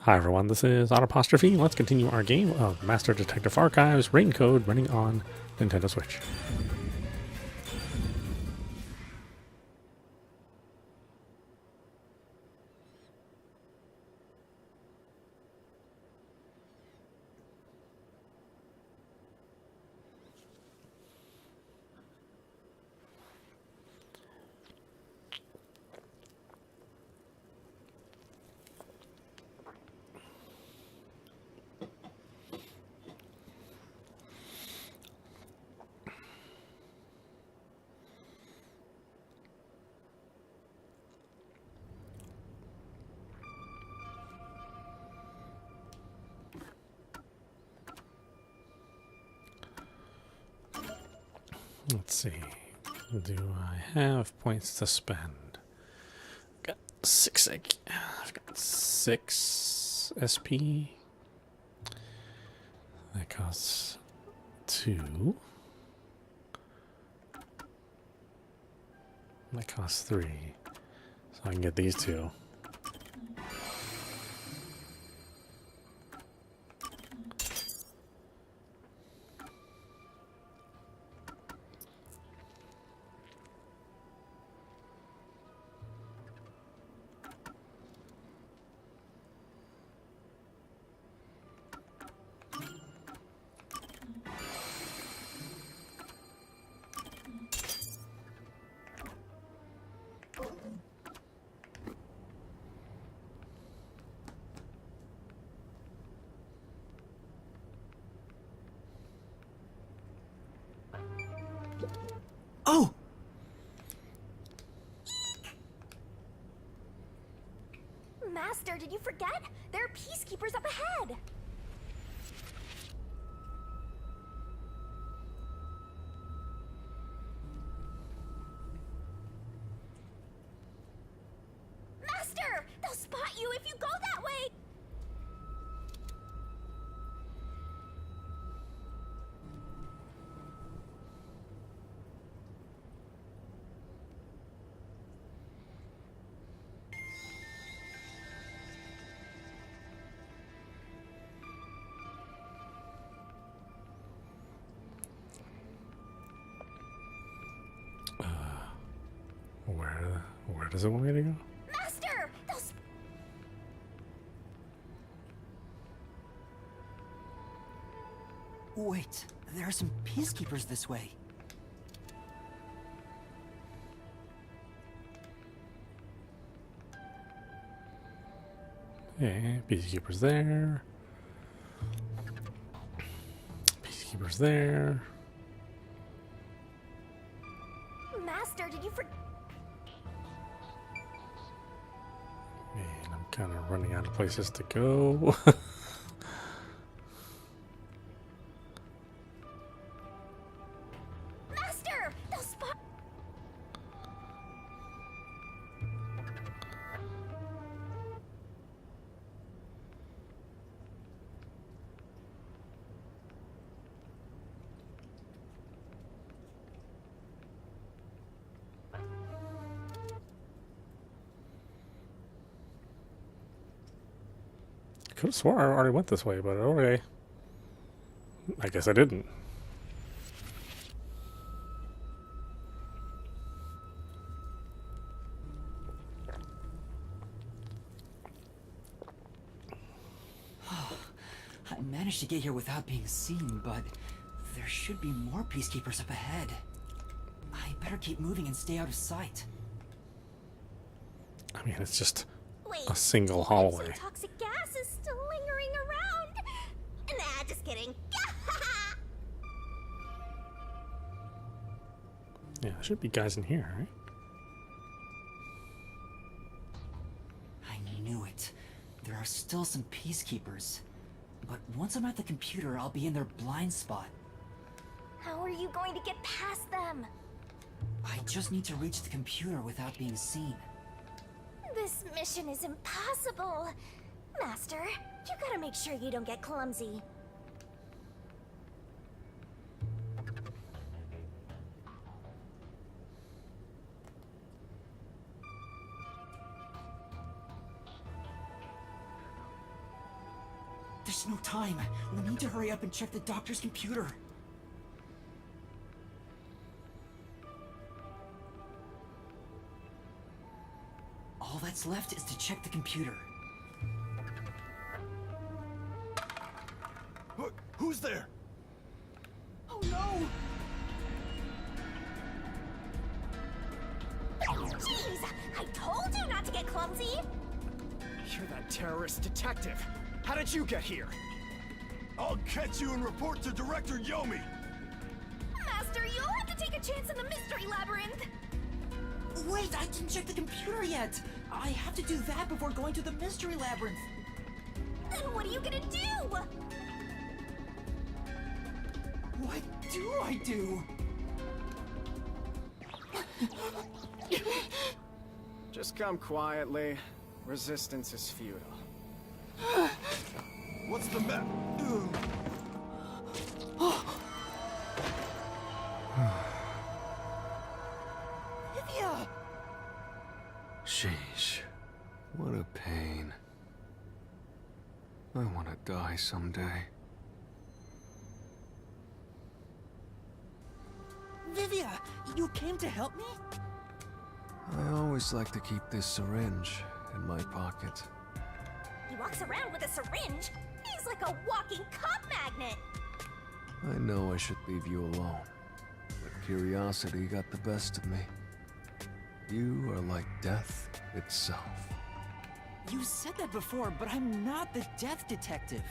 Hi everyone, this is audap. Let's continue our game of Master Detective Archives Rain Code running on Nintendo Switch. Let's see. Do I have points to spend? Got 6. I've got 6 SP. That costs 2. That costs 3. So I can get these 2. Oh! Master, did you forget? There are peacekeepers up ahead! Master! They'll spot you if you go that way! Where does it want me to go? Master! Wait, there are some peacekeepers this way. Yeah, peacekeepers there. Peacekeepers there. Master, did you forget? Man, I'm kind of running out of places to go. Master! They'll spot. I could have swore I already went this way, but okay. I guess I didn't. I managed to get here without being seen, but there should be more peacekeepers up ahead. I better keep moving and stay out of sight. I mean, it's just Wait, a single what if hallway. some toxic gas is still lingering around? Nah, just kidding. Yeah, there should be guys in here, right? I knew it. There are still some peacekeepers. But once I'm at the computer, I'll be in their blind spot. How are you going to get past them? I just need to reach the computer without being seen. This mission is impossible. Master, you gotta make sure you don't get clumsy. There's no time. We need to hurry up and check the doctor's computer. All that's left is to check the computer. Who's there? Oh no! Jeez! I told you not to get clumsy! You're that terrorist detective. How did you get here? I'll catch you and report to Director Yomi. Master, you'll have to take a chance in the mystery labyrinth! Wait, I didn't check the computer yet! I have to do that before going to the mystery labyrinth. Then what are you gonna do? What do I do? Just come quietly. Resistance is futile. What's the matter? Livia! Sheesh. What a pain. I want to die someday. Vivia, you came to help me? I always like to keep this syringe in my pocket. He walks around with a syringe. He's like a walking cop magnet. I know I should leave you alone, but curiosity got the best of me. You are like death itself. You said that before, but I'm not the death detective.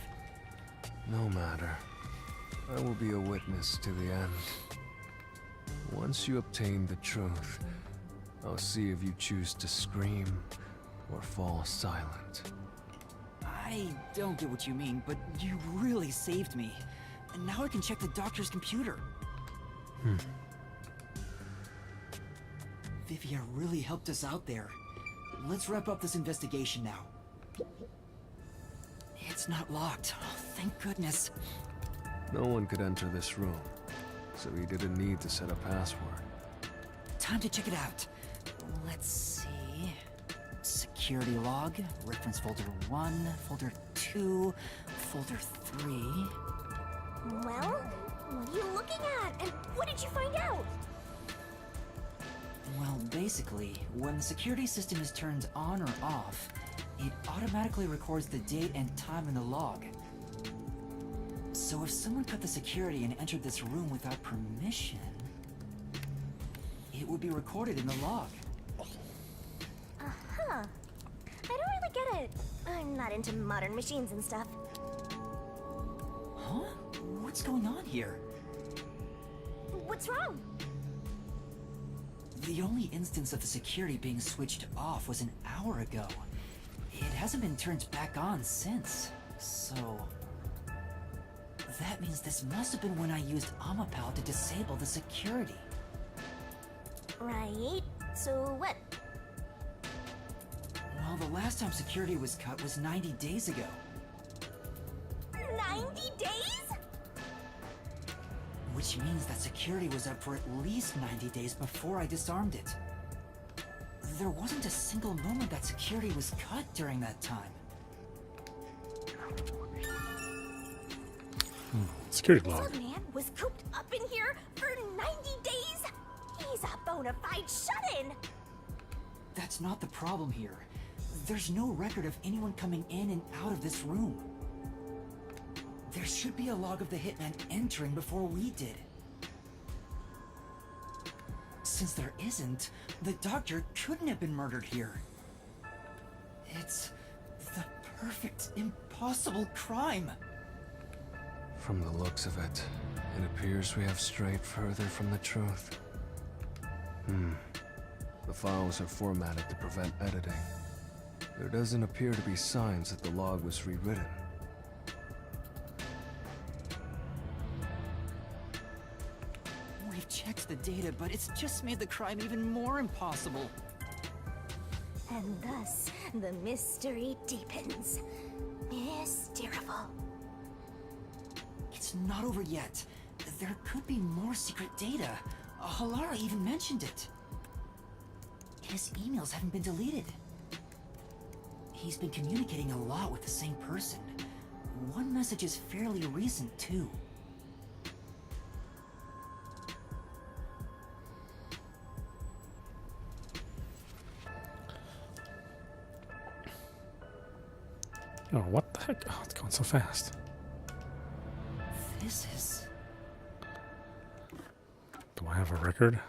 No matter. I will be a witness to the end. Once you obtain the truth, I'll see if you choose to scream or fall silent. I don't get what you mean, but you really saved me. And now I can check the doctor's computer. Vivia really helped us out there. Let's wrap up this investigation now. It's not locked. Oh, thank goodness. No one could enter this room, so he didn't need to set a password. Time to check it out. Let's see. Security log, reference folder 1, folder 2, folder 3. Well, what are you looking at? And what did you find out? Well, basically, when the security system is turned on or off, it automatically records the date and time in the log. So if someone cut the security and entered this room without permission, it would be recorded in the log. Uh-huh. I don't really get it. I'm not into modern machines and stuff. Huh? What's going on here? What's wrong? The only instance of the security being switched off was an hour ago. It hasn't been turned back on since, so... That means this must have been when I used Amapal to disable the security. Right. So what? Well, the last time security was cut was 90 days ago. 90 days? Which means that security was up for at least 90 days before I disarmed it. There wasn't a single moment that security was cut during that time. Security This log. old man was cooped up in here for 90 days? He's a bona fide shut-in! That's not the problem here. There's no record of anyone coming in and out of this room. There should be a log of the hitman entering before we did. Since there isn't, the doctor couldn't have been murdered here. It's the perfect, impossible crime. From the looks of it, it appears we have strayed further from the truth. The files are formatted to prevent editing. There doesn't appear to be signs that the log was rewritten. We've checked the data, but it's just made the crime even more impossible. And thus, the mystery deepens. Mysterable. It's not over yet. There could be more secret data. Halara even mentioned it. His emails haven't been deleted. He's been communicating a lot with the same person. one message is fairly recent, too. Oh, what the heck? Oh, it's going so fast. This is... Do I have a record?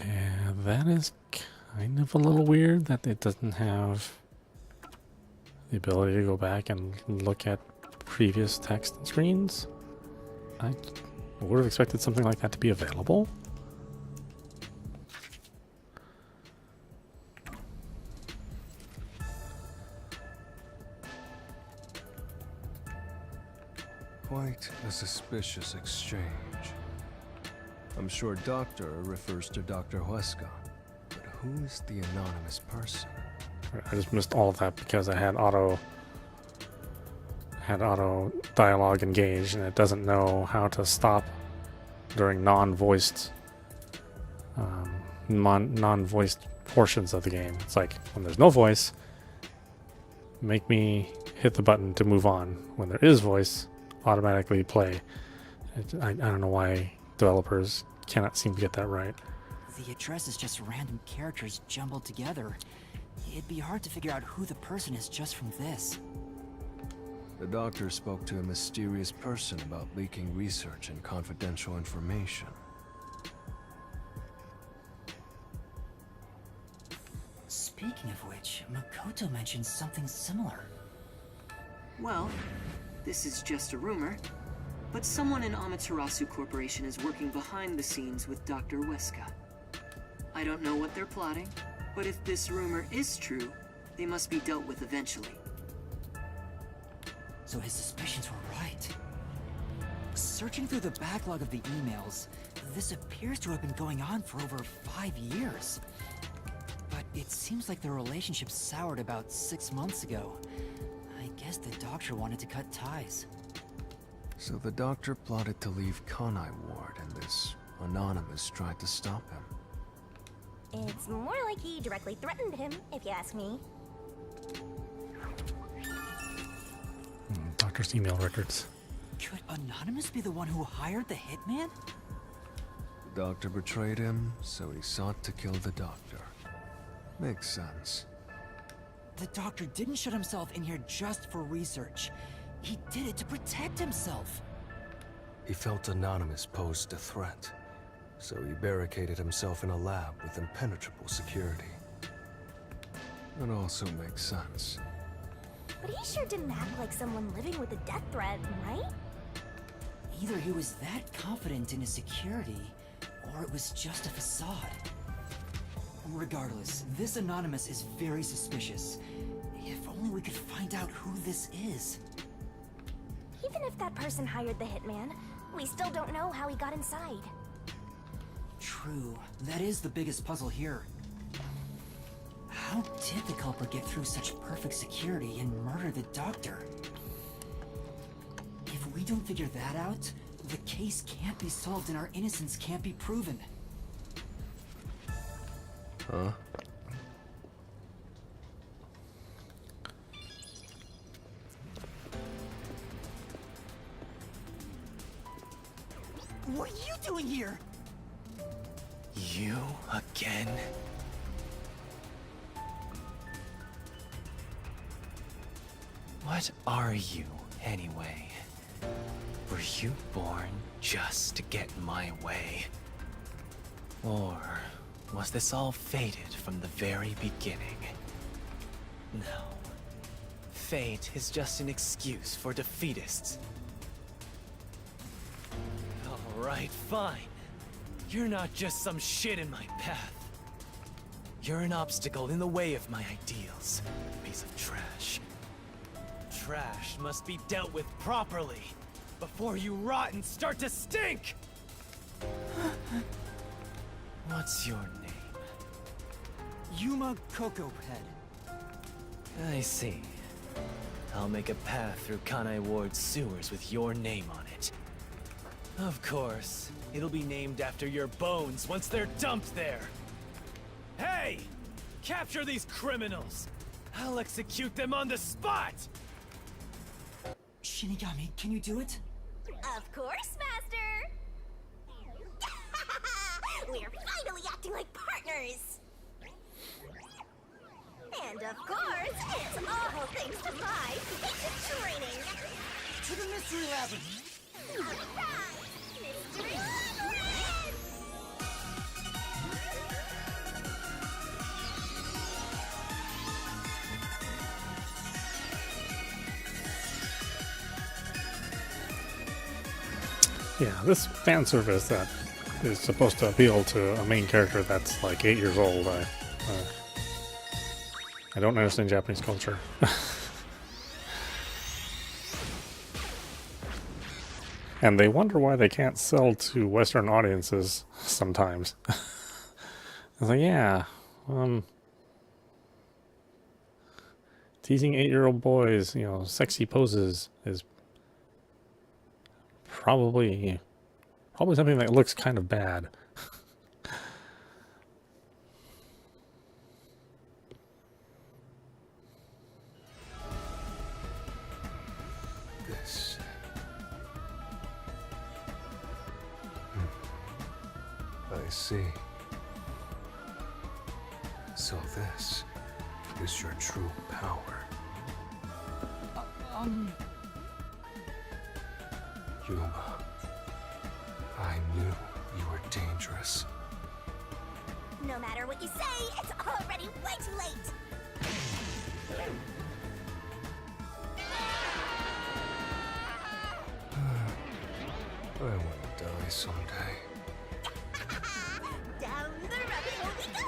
Yeah, that is kind of a little weird that it doesn't have the ability to go back and look at previous text and screens. I would have expected something like that to be available. Quite a suspicious exchange. I'm sure Doctor refers to Dr. Huesca, but who is the anonymous person? I just missed all of that because I had auto dialogue engaged, and it doesn't know how to stop during non-voiced portions of the game. It's like when there's no voice, make me hit the button to move on. When there is voice, automatically play. I don't know why developers cannot seem to get that right. The address is just random characters jumbled together. It'd be hard to figure out who the person is just from this. The doctor spoke to a mysterious person about leaking research and confidential information. Speaking of which, Makoto mentioned something similar. Well, this is just a rumor, but someone in Amaterasu Corporation is working behind the scenes with Dr. Huesca. I don't know what they're plotting, but if this rumor is true, they must be dealt with eventually. So his suspicions were right. Searching through the backlog of the emails, this appears to have been going on for over 5 years. But it seems like the relationship soured about 6 months ago. I guess the doctor wanted to cut ties. So the doctor plotted to leave Kanai Ward, and this anonymous tried to stop him. It's more like he directly threatened him, if you ask me. Doctor's email records. Could Anonymous be the one who hired the hitman? The doctor betrayed him, so he sought to kill the doctor. Makes sense. The doctor didn't shut himself in here just for research. He did it to protect himself. He felt Anonymous posed a threat, so he barricaded himself in a lab with impenetrable security. It also makes sense. But he sure didn't act like someone living with a death threat, right? Either he was that confident in his security, or it was just a facade. Regardless, this Anonymous is very suspicious. If only we could find out who this is. Even if that person hired the hitman, we still don't know how he got inside. True, that is the biggest puzzle here. How did the culprit get through such perfect security and murder the doctor? If we don't figure that out, the case can't be solved and our innocence can't be proven. Huh? What are you doing here? You again? What are you, anyway? Were you born just to get in my way? Or was this all fated from the very beginning? No. Fate is just an excuse for defeatists. Alright, fine. You're not just some shit in my path. You're an obstacle in the way of my ideals, piece of trash. Trash must be dealt with properly. before you rot and start to stink! What's your name? Yuma Cocoa Head. I see. I'll make a path through Kanai Ward's sewers with your name on it. Of course, it'll be named after your bones once they're dumped there. Hey! Capture these criminals! I'll execute them on the spot! Shinigami, can you do it? Of course, Master! We're finally acting like partners! And of course, it's all thanks to my patient training! To the mystery labyrinth! Alright! Mystery Labyrinth! Yeah, this fan service that is supposed to appeal to a main character that's like 8 years old. I don't understand Japanese culture. And they wonder why they can't sell to Western audiences sometimes. I was like, yeah, teasing 8-year-old boys, you know, sexy poses is probably something that looks kind of bad. This. I see. So this is your true power. Yuma, I knew you were dangerous. No matter what you say, it's already way too late! I want to die someday. Down the rabbit hole we go!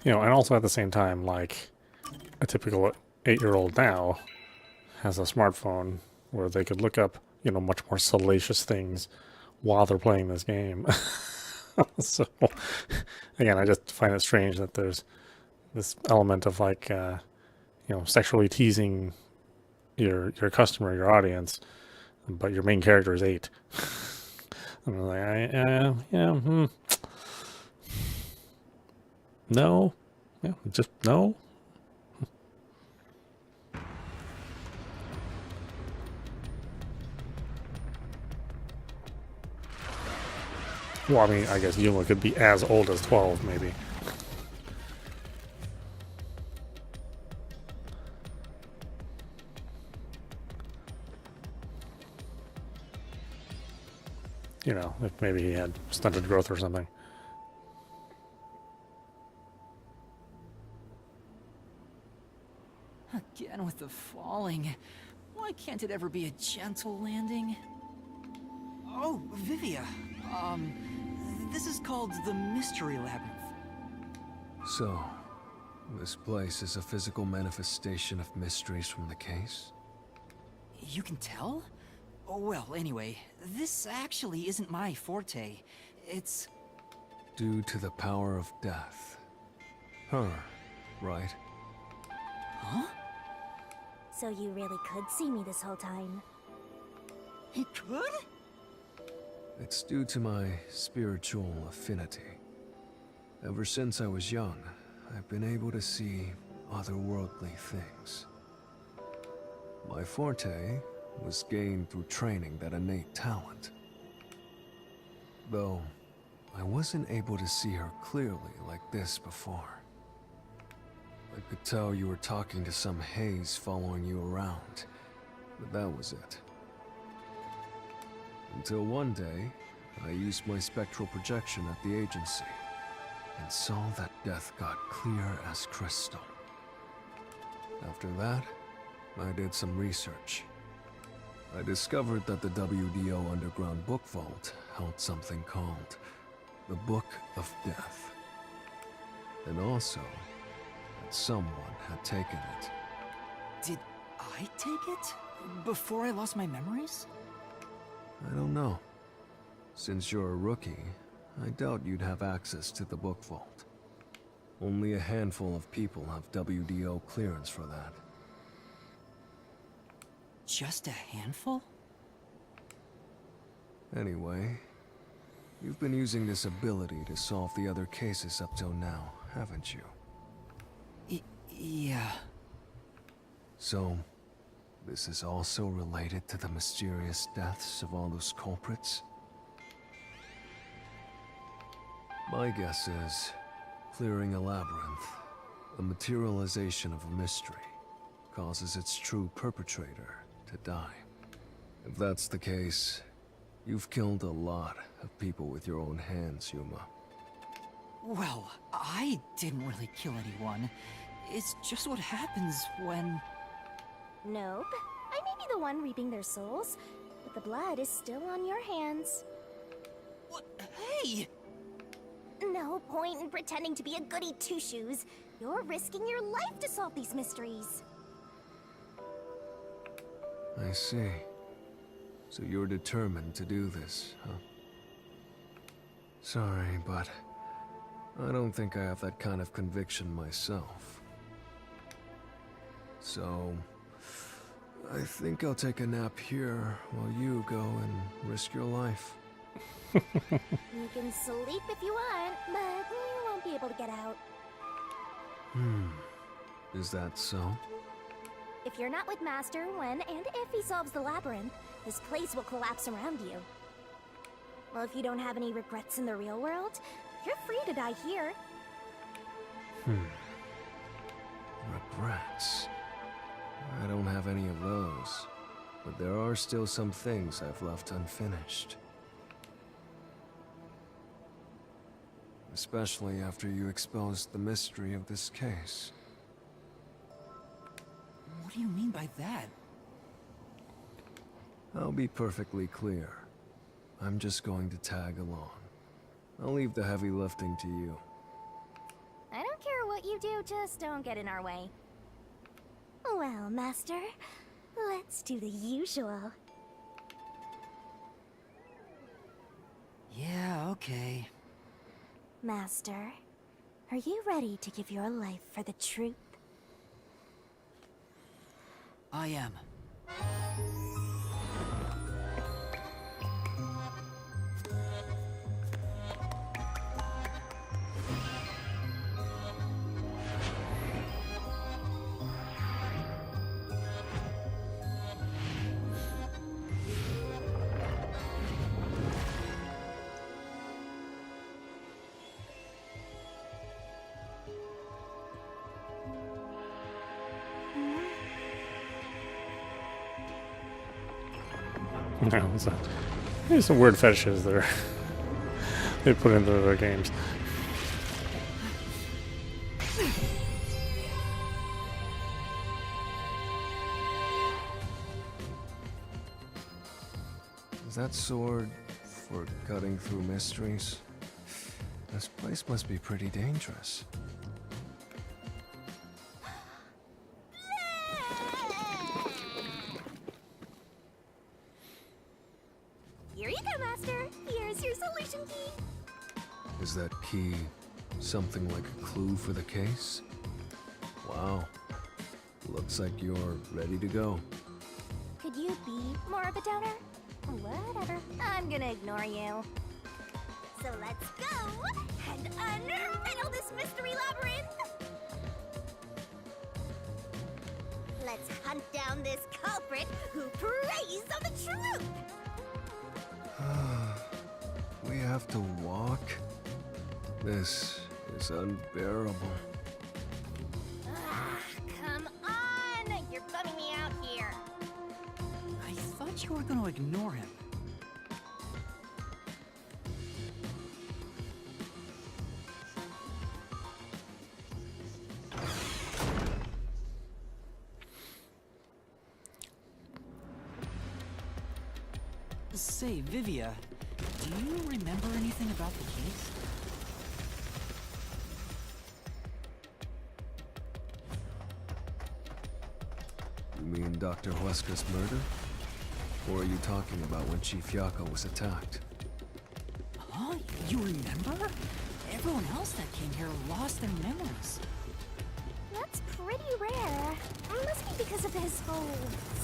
You know, and also at the same time, like, a typical 8-year-old now has a smartphone where they could look up, you know, much more salacious things while they're playing this game. So, again, I just find it strange that there's this element of, like, you know, sexually teasing your customer, your audience, but your main character is 8. And I'm like, no. Yeah, just no. Well, I mean, I guess Yuma could be as old as 12, maybe. You know, if maybe he had stunted growth or something. Again with the falling. Why can't it ever be a gentle landing? Oh, Vivia. This is called the Mystery Labyrinth. So, this place is a physical manifestation of mysteries from the case? You can tell? Oh, well, anyway, this actually isn't my forte. It's... Due to the power of death. Her, right? Huh? So you really could see me this whole time. He could? It's due to my spiritual affinity. Ever since I was young, I've been able to see otherworldly things. My forte was gained through training that innate talent. Though, I wasn't able to see her clearly like this before. I could tell you were talking to some haze following you around, but that was it. Until one day, I used my spectral projection at the agency, and saw that death got clear as crystal. After that, I did some research. I discovered that the WDO Underground Book Vault held something called the Book of Death. And also, that someone had taken it. Did I take it? Before I lost my memories? I don't know. Since you're a rookie, I doubt you'd have access to the book vault. Only a handful of people have WDO clearance for that. Just a handful? Anyway, you've been using this ability to solve the other cases up till now, haven't you? Yeah. So, this is also related to the mysterious deaths of all those culprits? My guess is, clearing a labyrinth, a materialization of a mystery, causes its true perpetrator to die. If that's the case, you've killed a lot of people with your own hands, Yuma. Well, I didn't really kill anyone. It's just what happens when... Nope. I may be the one reaping their souls, but the blood is still on your hands. What? Hey! No point in pretending to be a goody two-shoes. You're risking your life to solve these mysteries. I see. So you're determined to do this, huh? Sorry, but I don't think I have that kind of conviction myself. So, I think I'll take a nap here while you go and risk your life. You can sleep if you want, but you won't be able to get out. Is that so? If you're not with Master when and if he solves the labyrinth, this place will collapse around you. Well, if you don't have any regrets in the real world, you're free to die here. Regrets? I don't have any of those. But there are still some things I've left unfinished. Especially after you exposed the mystery of this case. What do you mean by that? I'll be perfectly clear. I'm just going to tag along. I'll leave the heavy lifting to you. I don't care what you do, just don't get in our way. Well, Master, let's do the usual. Yeah, okay. Master, are you ready to give your life for the truth? I am. No, it's not. There's some weird fetishes there. They put into their games. Is that sword for cutting through mysteries? This place must be pretty dangerous. Here you go, Master. Here's your solution key. Is that key something like a clue for the case? Wow. Looks like you're ready to go. Could you be more of a doubter? Whatever. I'm gonna ignore you. So let's go and unriddle this mystery labyrinth. Let's hunt down this culprit who preys on the truth. We have to walk? This is unbearable. Come on! You're bumming me out here. I thought you were gonna ignore him. Say, Vivia, Do you remember anything about the case? You mean Dr. Huesca's murder? Or are you talking about when Chief Yako was attacked? Huh? You remember? Everyone else that came here lost their memories. That's pretty rare. Must be because of his whole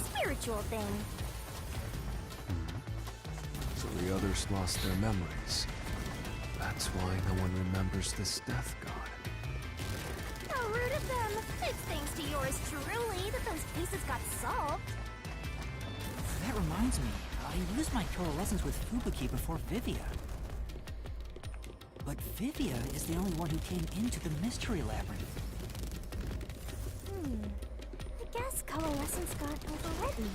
spiritual thing. So the others lost their memories. That's why no one remembers this death god. How rude of them. It's thanks to yours truly that those cases got solved. That reminds me, I used my coalescence with Fubuki before Vivia. But Vivia is the only one who came into the mystery labyrinth. I guess coalescence got overridden.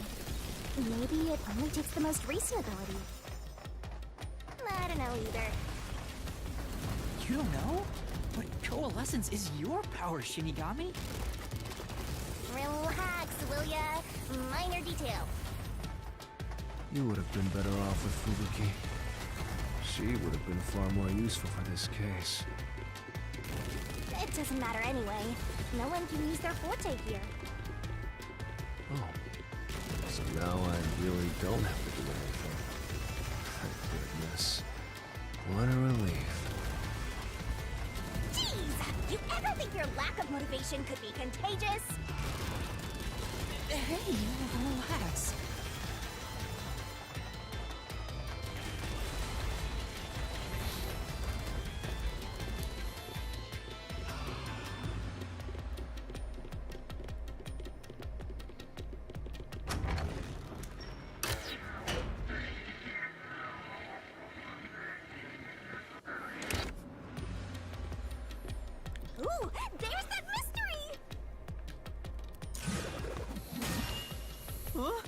Maybe it only takes the most recent ability. I don't know either. You don't know? But coalescence is your power, Shinigami. Relax, will ya? Minor detail. You would have been better off with Fubuki. She would have been far more useful for this case. It doesn't matter anyway. No one can use their forte here. Oh. So now I really don't have to do anything. Thank goodness. What a relief. Jeez! You ever think your lack of motivation could be contagious? Hey, relax. Ooh, there's that mystery! Huh?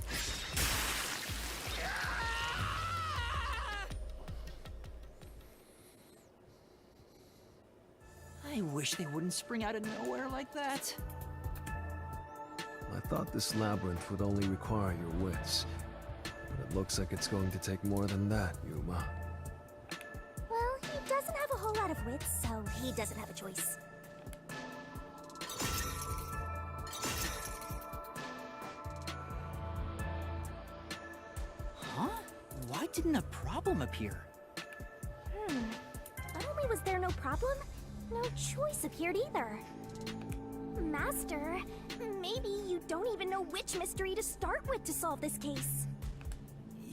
I wish they wouldn't spring out of nowhere like that. I thought this labyrinth would only require your wits. But it looks like it's going to take more than that, Yuma. Well, he doesn't have a whole lot of wits, so he doesn't have a choice. Huh? Why didn't a problem appear? Not only was there no problem, no choice appeared either. Master, maybe you don't even know which mystery to start with to solve this case.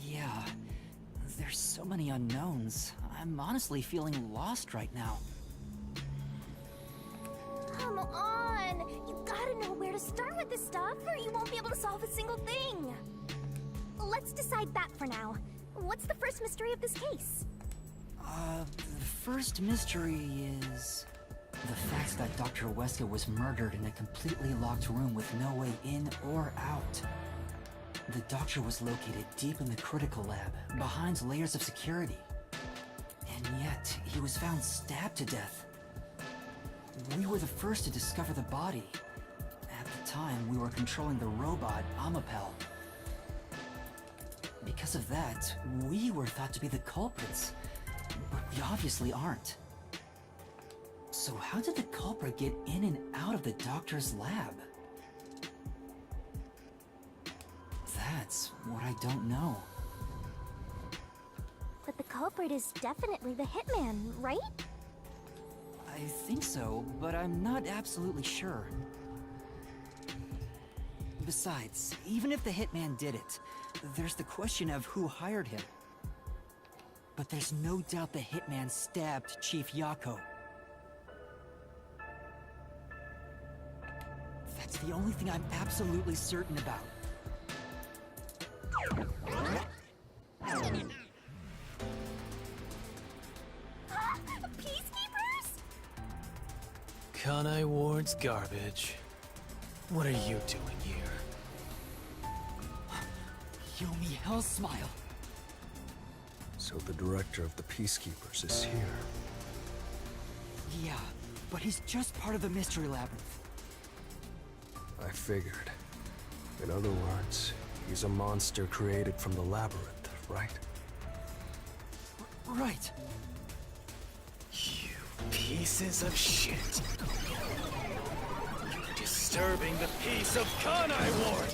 Yeah, there's so many unknowns. I'm honestly feeling lost right now. Come on! You gotta know where to start with this stuff, or you won't be able to solve a single thing! Let's decide that for now. What's the first mystery of this case? The first mystery is... the fact that Dr. Weska was murdered in a completely locked room with no way in or out. The doctor was located deep in the critical lab, behind layers of security. And yet, he was found stabbed to death. We were the first to discover the body. At the time, we were controlling the robot, Amapel. Because of that, we were thought to be the culprits. But we obviously aren't. So how did the culprit get in and out of the doctor's lab? That's what I don't know. But the culprit is definitely the hitman, right? I think so, but I'm not absolutely sure. Besides, even if the hitman did it, there's the question of who hired him. But there's no doubt the hitman stabbed Chief Yako. That's the only thing I'm absolutely certain about. Peacekeepers? Kanai Ward's garbage. What are you doing here? Yomi Hell's Smile. So the director of the Peacekeepers is here. Yeah, but he's just part of the Mystery Labyrinth. I figured. In other words, he's a monster created from the labyrinth, right? right. You pieces of shit. You're disturbing the peace of Kanai Ward.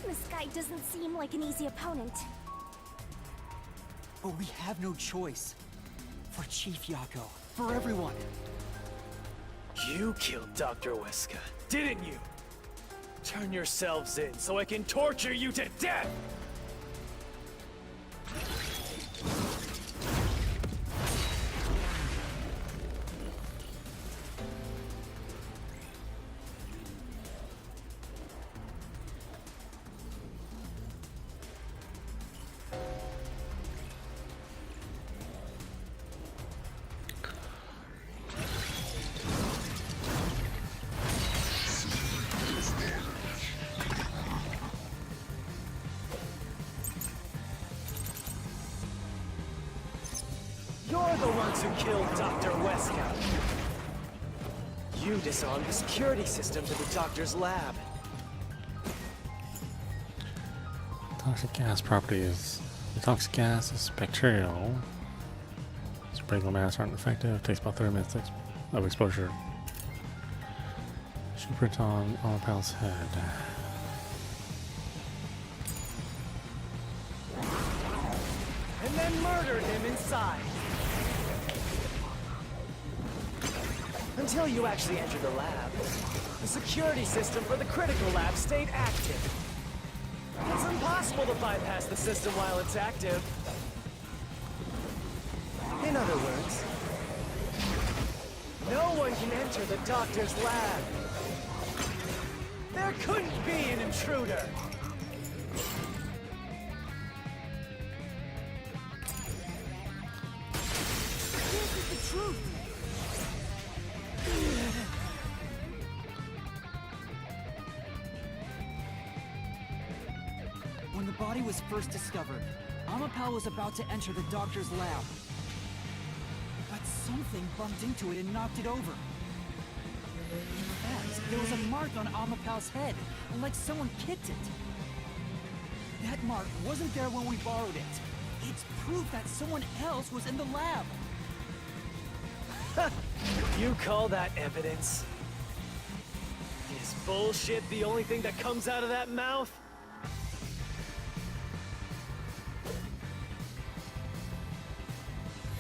This guy doesn't seem like an easy opponent. But we have no choice. For Chief Yako. For everyone. You killed Dr. Weska, didn't you? Turn yourselves in so I can torture you to death! You're the ones who killed Dr. Weska. You disarmed the security system to the doctor's lab. Toxic gas properties. The toxic gas is bacterial. Sprinkle masks aren't effective. Takes about 30 minutes of exposure. Should print on Pal's head. And then murdered him inside. Until you actually entered the lab, the security system for the critical lab stayed active. It's impossible to bypass the system while it's active. In other words, no one can enter the doctor's lab. There couldn't be an intruder. This is the truth. When the body was first discovered, Amapal was about to enter the doctor's lab. But something bumped into it and knocked it over. In fact, there was a mark on Amapal's head, like someone kicked it. That mark wasn't there when we borrowed it. It's proof that someone else was in the lab. You call that evidence? Is bullshit the only thing that comes out of that mouth?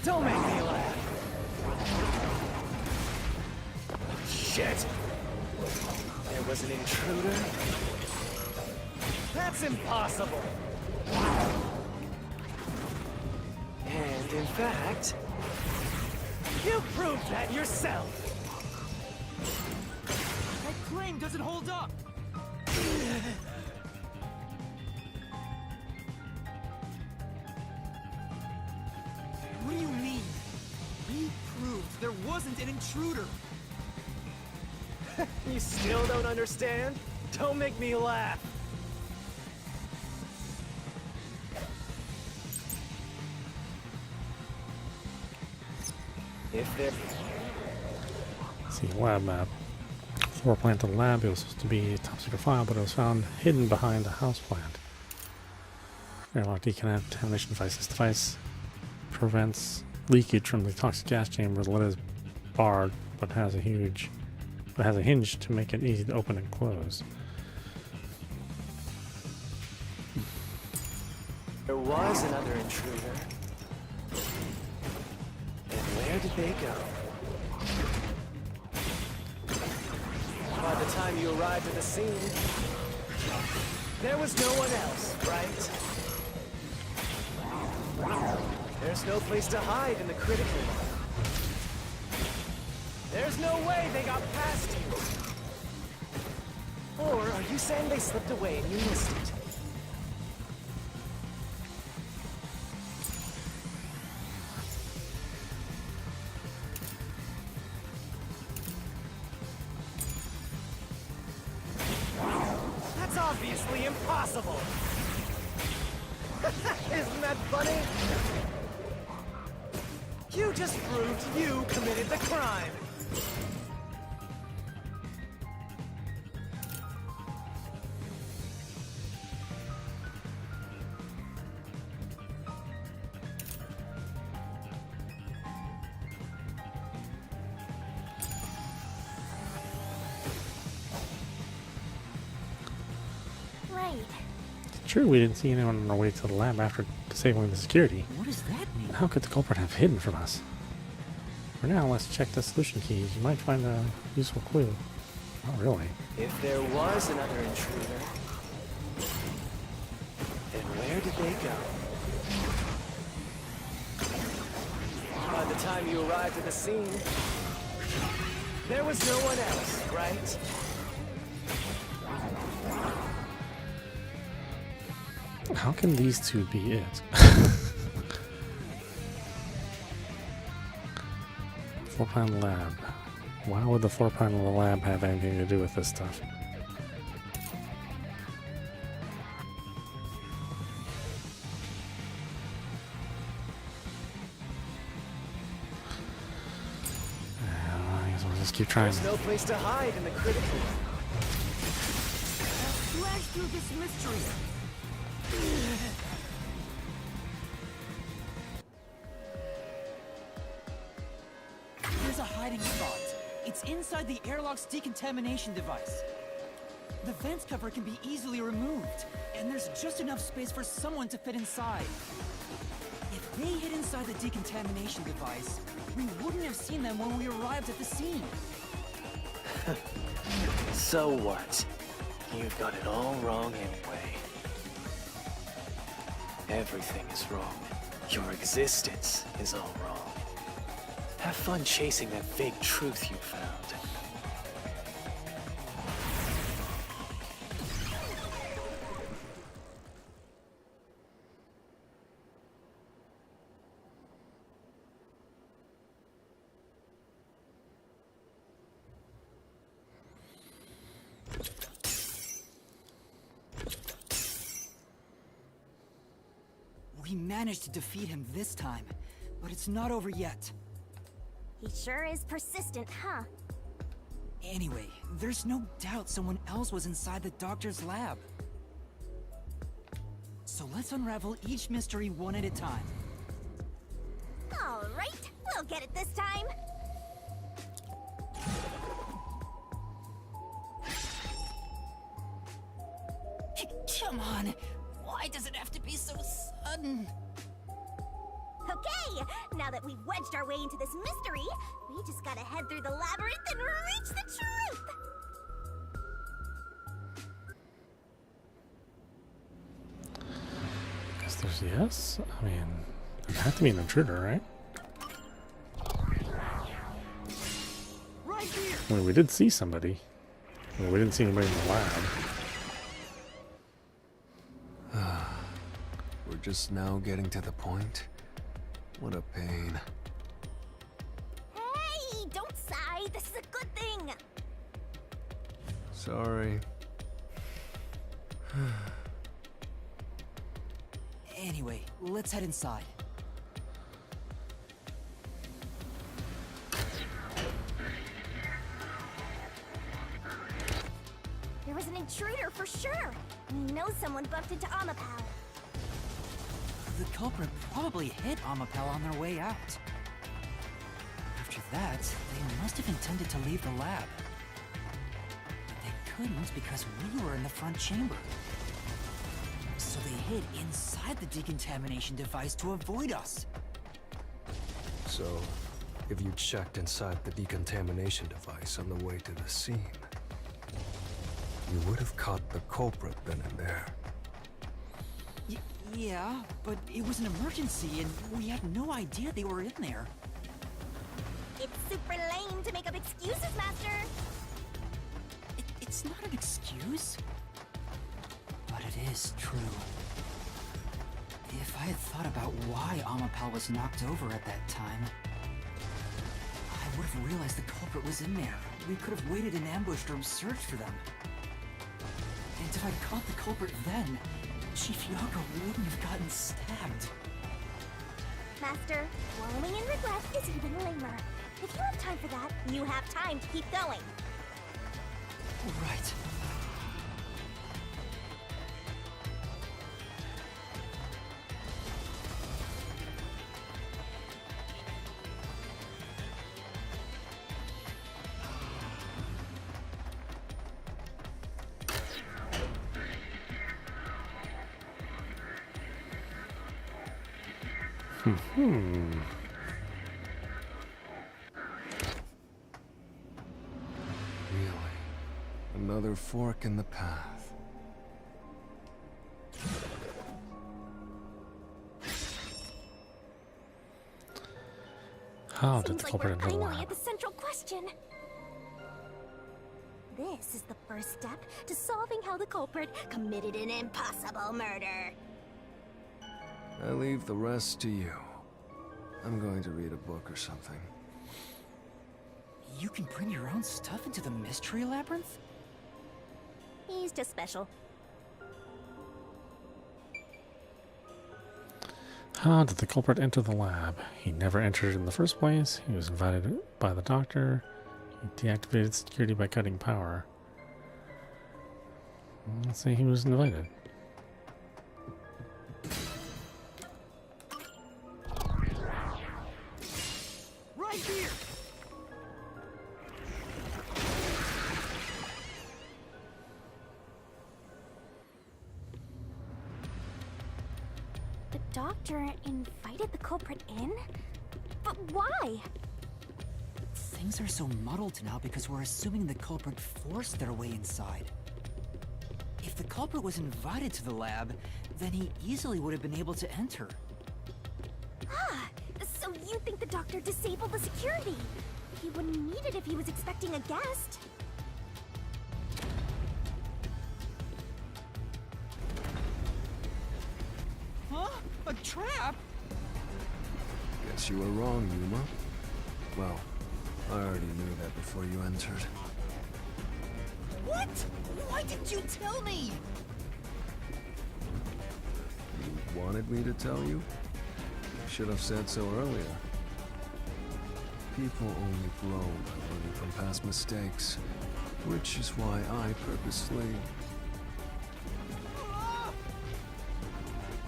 Don't make me laugh. Shit! There was an intruder? That's impossible! And in fact, you proved that yourself! That claim doesn't hold up! What do you mean? We proved there wasn't an intruder! You still don't understand? Don't make me laugh! If there... See, lab map. Floor plant of the lab. It was supposed to be a top secret file, but it was found hidden behind the house plant. Airlock decontamination device. This device prevents leakage from the toxic gas chamber. The lid is barred, but has a hinge to make it easy to open and close. There was another intruder. And where did they go? By the time you arrived at the scene, there was no one else, right? There's no place to hide in the critical lab. There's no way they got past you. Or are you saying they slipped away and you missed it? That's obviously impossible! Isn't that funny? You just proved you committed the crime! right. It's true we didn't see anyone on our way to the lab after disabling the security. What does that mean? How could the culprit have hidden from us? For now, let's check the solution keys. You might find a useful clue. Not really. If there was another intruder, then where did they go? By the time you arrived at the scene, there was no one else, right? How can these two be it? Floor plan of the lab. Why would the floor plan of the lab have anything to do with this stuff? I guess we'll just keep trying. There's no place to hide in the critical. Flash through this mystery. There's a hiding spot. It's inside the airlock's decontamination device. The vent cover can be easily removed, and there's just enough space for someone to fit inside. If they hid inside the decontamination device, we wouldn't have seen them when we arrived at the scene. So what? You've got it all wrong anyway. Everything is wrong. Your existence is all wrong. Have fun chasing that fake truth you found. We managed to defeat him this time, but it's not over yet. He sure is persistent, huh? Anyway, there's no doubt someone else was inside the doctor's lab. So let's unravel each mystery one at a time. All right, we'll get it this time. Come on, why does it have to be so sudden? Okay, now that we've wedged our way into this mystery, we just gotta head through the labyrinth and reach the truth! Guess there's yes? I mean, there had to be an intruder, right? Right here! I mean, we did see somebody. Well, we didn't see anybody in the lab. We're just now getting to the point. What a pain. Hey, don't sigh, this is a good thing! Sorry. Anyway, let's head inside. There was an intruder for sure! We know someone bumped into Amapal. The culprit probably hit Amapal on their way out. After that, they must have intended to leave the lab. But they couldn't because we were in the front chamber. So they hid inside the decontamination device to avoid us. So, if you checked inside the decontamination device on the way to the scene, you would have caught the culprit then and there. Yeah, but it was an emergency and we had no idea they were in there. It's super lame to make up excuses, Master! It's not an excuse. But it is true. If I had thought about why Amapal was knocked over at that time, I would have realized the culprit was in there. We could have waited in ambush or searched for them. And if I'd caught the culprit then, Chief Yago wouldn't have gotten stabbed. Master, wallowing in regret is even lamer. If you have time for that, you have time to keep going. Right. Really? Another fork in the path. How did Seems the like culprit we're enter the finally lab? at the central question. This is the first step to solving how the culprit committed an impossible murder. I leave the rest to you. I'm going to read a book or something. You can bring your own stuff into the mystery labyrinth? He's just special. How did the culprit enter the lab? He never entered in the first place. He was invited by the doctor. He deactivated security by cutting power. Let's say he was invited. Right here! The doctor invited the culprit in? But why? Things are so muddled now because we're assuming the culprit forced their way inside. If the culprit was invited to the lab, then he easily would have been able to enter. Ah, so you think the doctor disabled the security? He wouldn't need it if he was expecting a guest. Huh? A trap? Guess you were wrong, Yuma. Well, I already knew that before you entered. What? Why didn't you tell me? You wanted me to tell you? I should have said so earlier. People only grow by learning from past mistakes, which is why I purposely...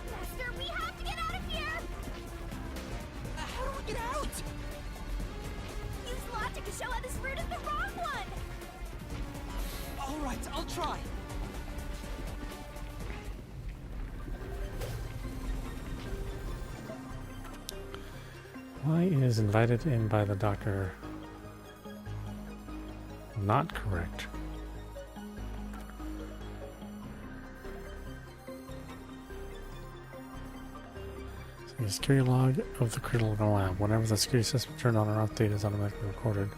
Master, we have to get out of here! How do we get out? Use logic to show how this route is the wrong one! All right, I'll try. Why is invited in by the doctor not correct? So the security log of the critical lab. Whenever the security system turned on or off, data is automatically recorded.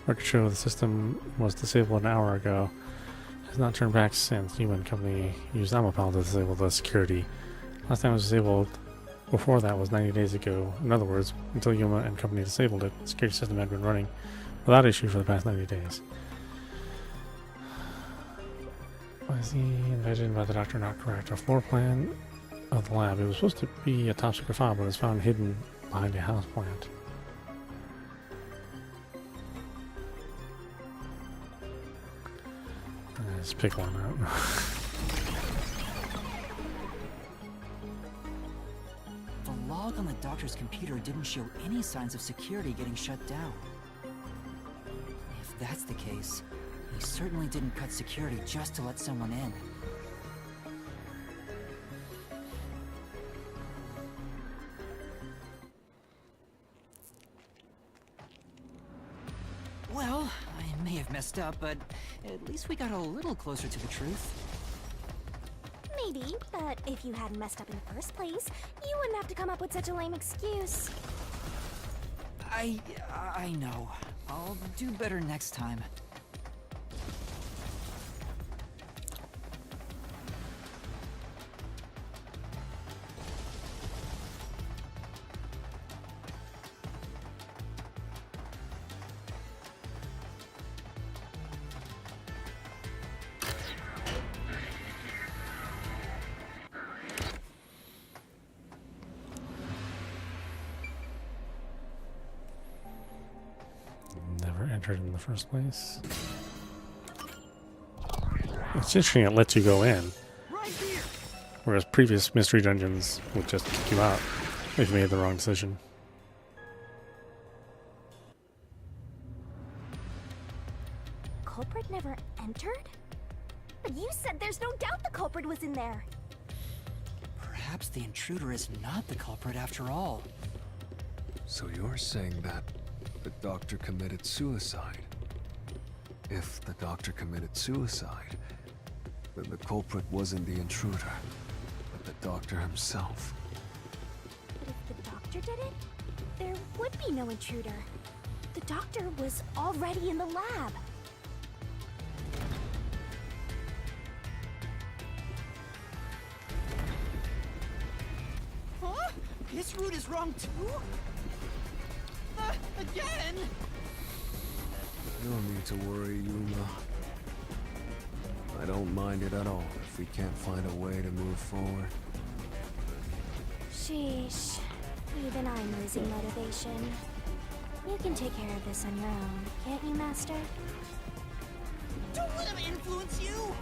Records show the system was disabled an hour ago. Has not turned back since Yuma and company used Amaterasu to disable the security. Last time it was disabled before that was 90 days ago. In other words, until Yuma and company disabled it, the security system had been running without issue for the past 90 days. Why is he invited in by the doctor not correct? A floor plan of the lab. It was supposed to be a top secret file, but it's found hidden behind a house plant. Let's pick one out. The log on the doctor's computer didn't show any signs of security getting shut down. If that's the case, he certainly didn't cut security just to let someone in. Well, I may have messed up, but at least we got a little closer to the truth. Maybe, but if you hadn't messed up in the first place, you wouldn't have to come up with such a lame excuse. I know. I'll do better next time. Never entered in the first place. It's interesting it lets you go in, Right here! whereas previous mystery dungeons would just kick you out if you made the wrong decision. Culprit never entered? But you said there's no doubt the culprit was in there. perhaps the intruder is not the culprit after all. So you're saying that the doctor committed suicide? If the doctor committed suicide, then the culprit wasn't the intruder, but the doctor himself. But if the doctor did it, there would be no intruder. The doctor was already in the lab. Huh? This route is wrong too? Again? No need to worry, Yuma. I don't mind it at all if we can't find a way to move forward. Sheesh. Even I'm losing motivation. You can take care of this on your own, can't you, Master? Don't let him influence you!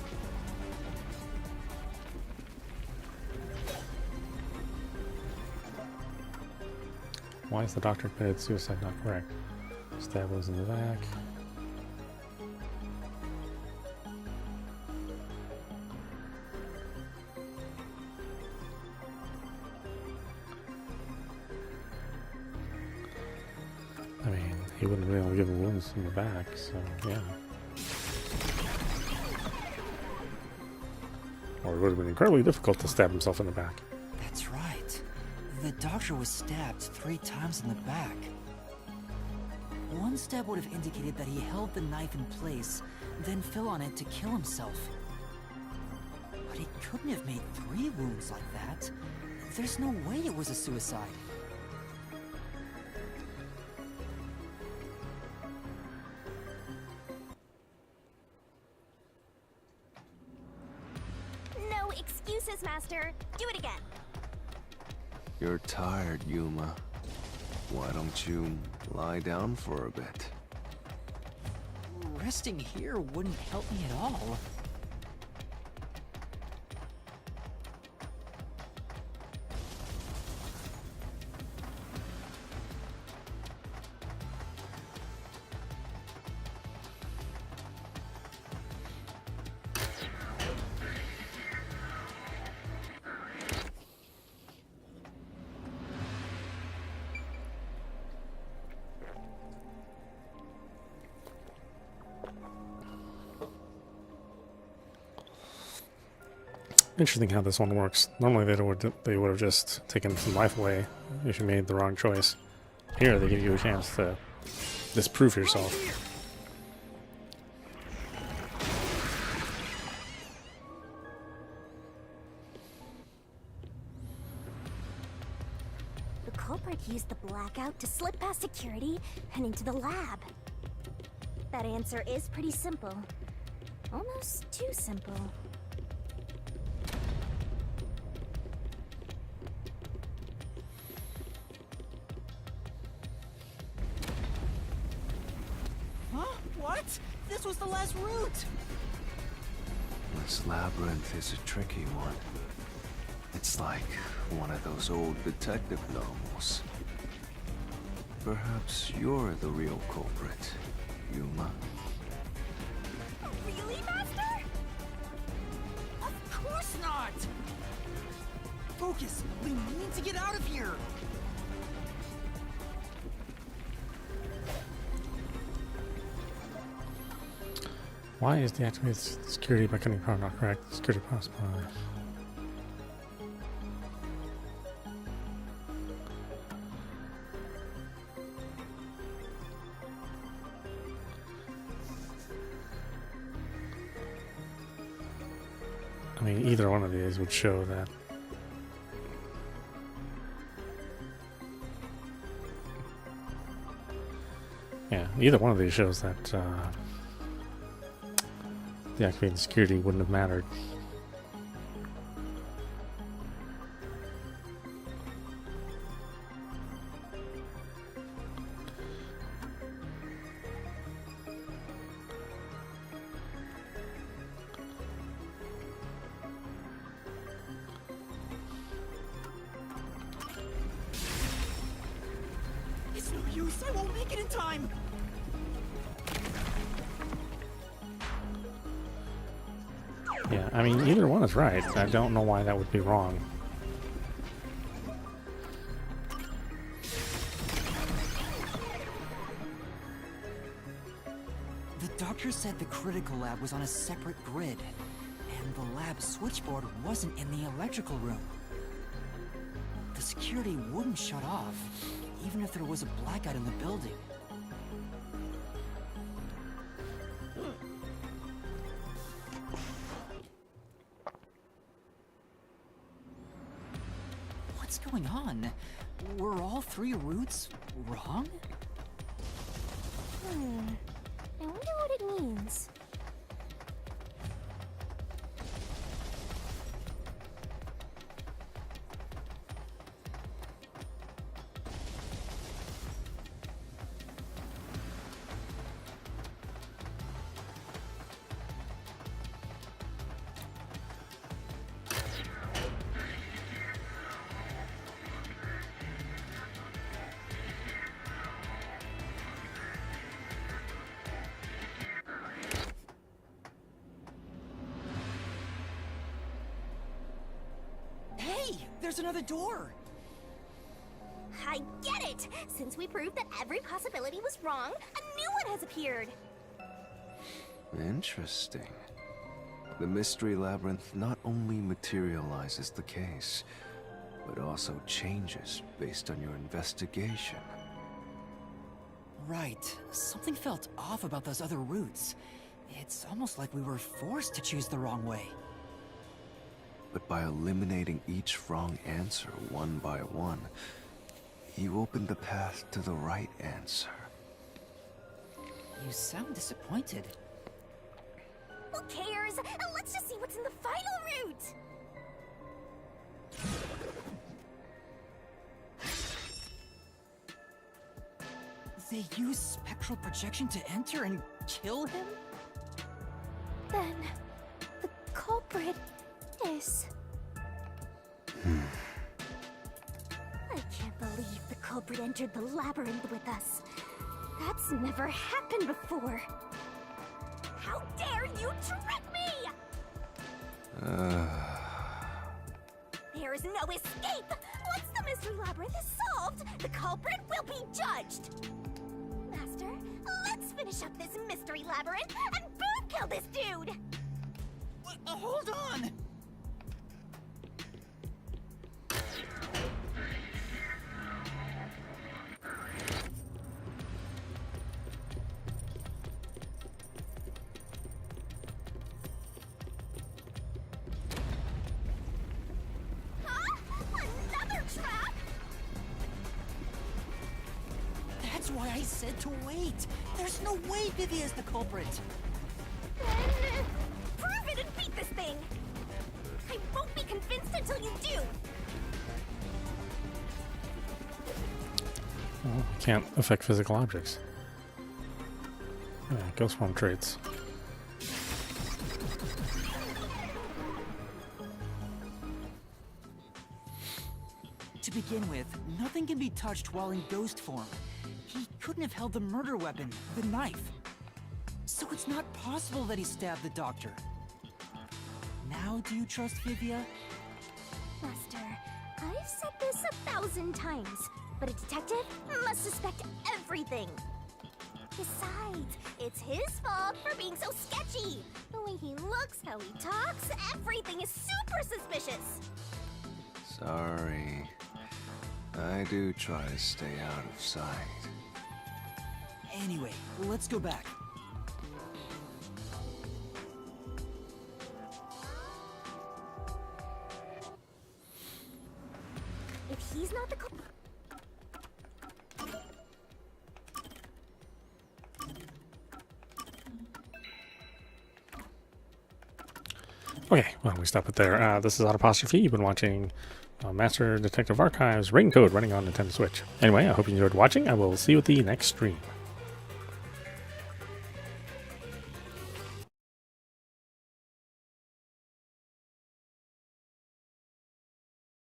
Why is the doctor committed suicide not correct? Stab was in the back. I mean, he wouldn't be able to give him wounds in the back, so yeah. Or it would have been incredibly difficult to stab himself in the back. That's right. The doctor was stabbed 3 times in the back. One stab would have indicated that he held the knife in place, then fell on it to kill himself. But he couldn't have made 3 wounds like that. There's no way it was a suicide. No excuses, Master. Do it again. You're tired, Yuma. Why don't you lie down for a bit? Resting here wouldn't help me at all. Interesting how this one works. Normally they would have just taken some life away if you made the wrong choice. Here they give you a chance to disprove yourself. The culprit used the blackout to slip past security and into the lab. That answer is pretty simple. Almost too simple. Huh? What? This was the last route! This labyrinth is a tricky one. It's like one of those old detective novels. Perhaps you're the real culprit, Yuma. Really, Master? Of course not! Focus! We need to get out of here! Why is deactivated security by cutting power not correct? Security possible. I mean, either one of these would show that. Yeah, either one of these shows that deactivating security wouldn't have mattered. It's no use, I won't make it in time! Yeah, I mean, either one is right. I don't know why that would be wrong. doctor said the critical lab was on a separate grid, and the lab switchboard wasn't in the electrical room. The security wouldn't shut off, even if there was a blackout in the building. What's going on? Were all 3 routes wrong? I wonder what it means. There's another door! I get it! Since we proved that every possibility was wrong, a new one has appeared! Interesting. The Mystery Labyrinth not only materializes the case, but also changes based on your investigation. Right. Something felt off about those other routes. It's almost like we were forced to choose the wrong way. But by eliminating each wrong answer one by one, you opened the path to the right answer. You sound disappointed. Who cares? Let's just see what's in the final route! They use spectral projection to enter and kill him? Then, the culprit is... I can't believe the culprit entered the labyrinth with us. That's never happened before. How dare you trick me! There is no escape! Once the mystery labyrinth is solved, the culprit will be judged! Master, let's finish up this mystery labyrinth and boom kill this dude! Hold on! That's why I said to wait. There's no way Vivi is the culprit. Then, prove it and beat this thing! I won't be convinced until you do! Well, can't affect physical objects. Yeah, ghost form traits. To begin with, nothing can be touched while in ghost form. He couldn't have held the murder weapon, the knife. So it's not possible that he stabbed the doctor. Now do you trust Vivia? Master, I've said this 1,000 times, but a detective must suspect everything. Besides, it's his fault for being so sketchy. The way he looks, how he talks, everything is super suspicious. Sorry. I do try to stay out of sight. Anyway, let's go back. If he's not the Okay, well, we stop it there. This is Audapostrophe. You've been watching Master Detective Archives Ring Code running on Nintendo Switch. Anyway, I hope you enjoyed watching. I will see you at the next stream.